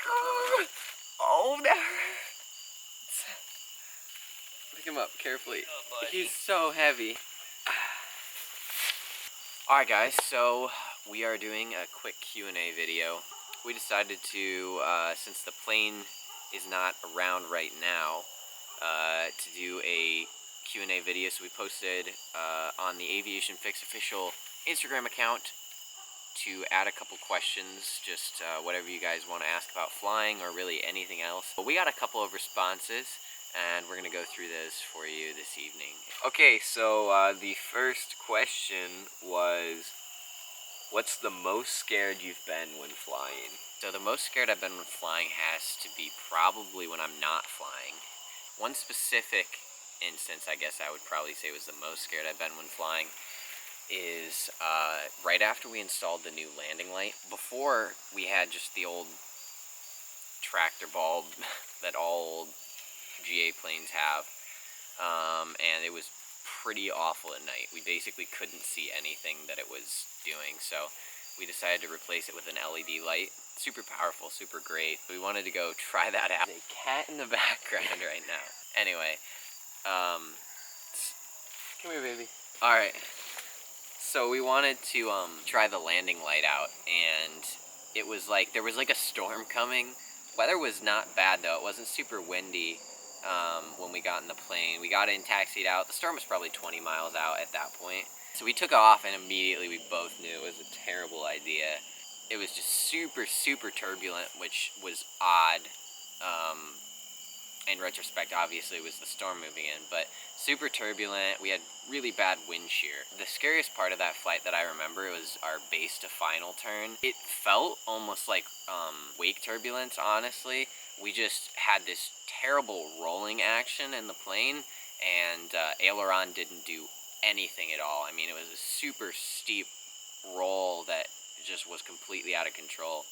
Oh, that hurts. Pick him up carefully. Oh, he's so heavy. Alright guys, so we are doing a quick Q&A video. We decided to, since the plane is not around right now, to do a Q&A video. So we posted on the AviationFix official Instagram account to add a couple questions, just whatever you guys want to ask about flying or really anything else. But we got a couple of responses, and we're going to go through those for you this evening. Okay, so the first question was, what's the most scared you've been when flying? So the most scared I've been when flying has to be probably when I'm not flying. One specific instance, I guess I would probably say was the most scared I've been when flying is right after we installed the new landing light. Before, we had just the old tractor bulb that all old GA planes have, and it was pretty awful at night. We basically couldn't see anything that it was doing, so we decided to replace it with an LED light. Super powerful, super great. We wanted to go try that out. There's a cat in the background right now. Anyway, come here, baby. Alright. So we wanted to try the landing light out, and it was like, there was like a storm coming. Weather was not bad though, it wasn't super windy when we got in the plane. We got in, taxied out. The storm was probably 20 miles out at that point. So we took off, and immediately we both knew it was a terrible idea. It was just super, super turbulent, which was odd. In retrospect, obviously, it was the storm moving in, but super turbulent. We had really bad wind shear. The scariest part of that flight that I remember was our base to final turn. It felt almost like wake turbulence, honestly. We just had this terrible rolling action in the plane, and aileron didn't do anything at all. I mean, it was a super steep roll that just was completely out of control.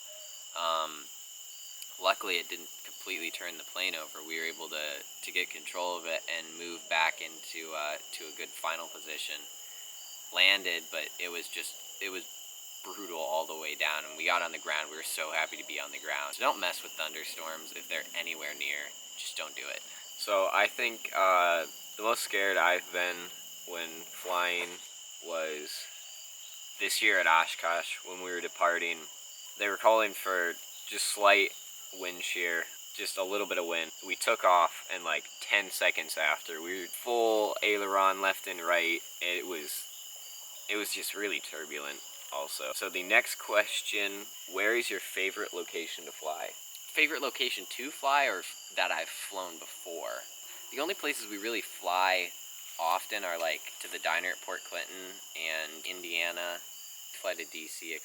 Luckily, it didn't completely turn the plane over. We were able to get control of it and move back into to a good final position. Landed, but it was brutal all the way down, and we got on the ground. We were so happy to be on the ground. So don't mess with thunderstorms if they're anywhere near. Just don't do it. So I think the most scared I've been when flying was this year at Oshkosh when we were departing. They were calling for just slight wind shear, just a little bit of wind. We took off, and like 10 seconds after, we were full aileron left and right. It was just really turbulent also. So the next question, where is your favorite location to fly? Favorite location to fly, or that I've flown before? The only places we really fly often are like to the diner at Port Clinton and Indiana. Fly to DC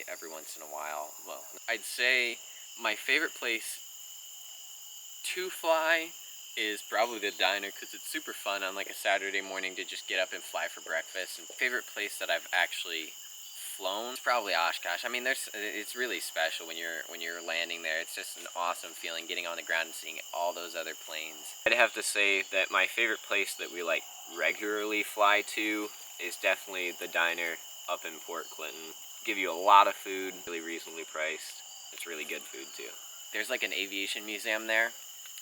every once in a while. Well, I'd say my favorite place to fly is probably the diner, because it's super fun on like a Saturday morning to just get up and fly for breakfast. And favorite place that I've actually flown is probably Oshkosh. I mean, it's really special when you're landing there. It's just an awesome feeling getting on the ground and seeing all those other planes. I'd have to say that my favorite place that we like regularly fly to is definitely the diner up in Port Clinton. Give you a lot of food, really reasonably priced. It's really good food too. There's like an aviation museum there.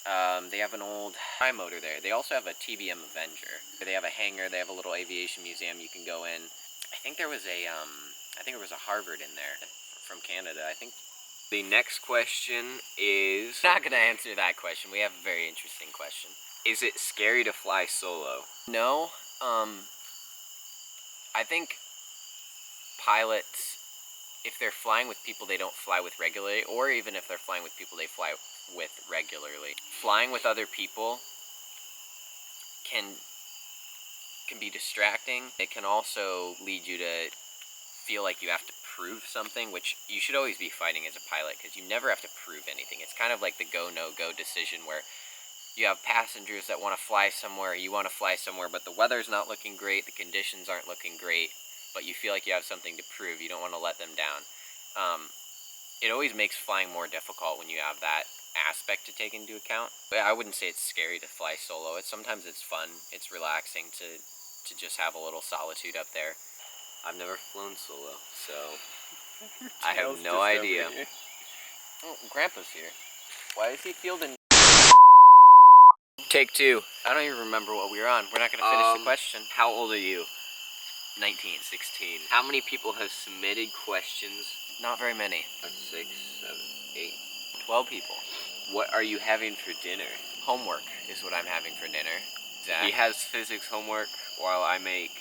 They have an old motor there. They also have a TBM Avenger. They have a hangar. They have a little aviation museum you can go in. I think there was a Harvard in there from Canada. I think. The next question is... Not gonna answer that question. We have a very interesting question. Is it scary to fly solo? No. I think pilots, if they're flying with people they don't fly with regularly, or even if they're flying with people they fly with regularly, flying with other people can be distracting. It can also lead you to feel like you have to prove something, which you should always be fighting as a pilot, because you never have to prove anything. It's kind of like the go, no-go decision, where you have passengers that want to fly somewhere, you want to fly somewhere, but the weather's not looking great, the conditions aren't looking great, but you feel like you have something to prove. You don't want to let them down. It always makes flying more difficult when you have that aspect to take into account. But I wouldn't say it's scary to fly solo. Sometimes it's fun. It's relaxing to just have a little solitude up there. I've never flown solo, so I have no idea. Oh, Grandpa's here. Why is he fielding? Take two. I don't even remember what we were on. We're not going to finish the question. How old are you? 19. 16. How many people have submitted questions? Not very many. 6, 7, 8. 12 people. What are you having for dinner? Homework is what I'm having for dinner. Zach? He has physics homework while I make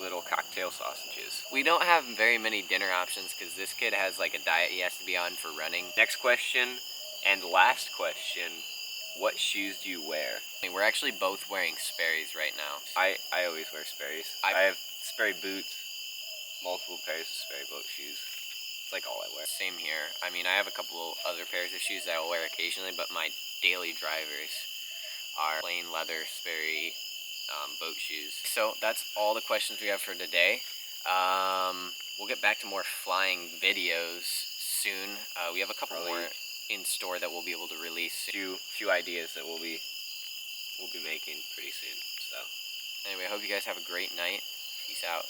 little cocktail sausages. We don't have very many dinner options because this kid has like a diet he has to be on for running. Next question and last question. What shoes do you wear? I mean, we're actually both wearing Sperry's right now. I always wear Sperry's. I have Sperry boots, multiple pairs of Sperry boat shoes. It's like all I wear. Same here. I mean, I have a couple other pairs of shoes that I'll wear occasionally, but my daily drivers are plain leather Sperry boat shoes. So that's all the questions we have for today. We'll get back to more flying videos soon. We have a couple more in store that we'll be able to release soon. Few ideas that we'll be making pretty soon. So anyway, I hope you guys have a great night. Peace out.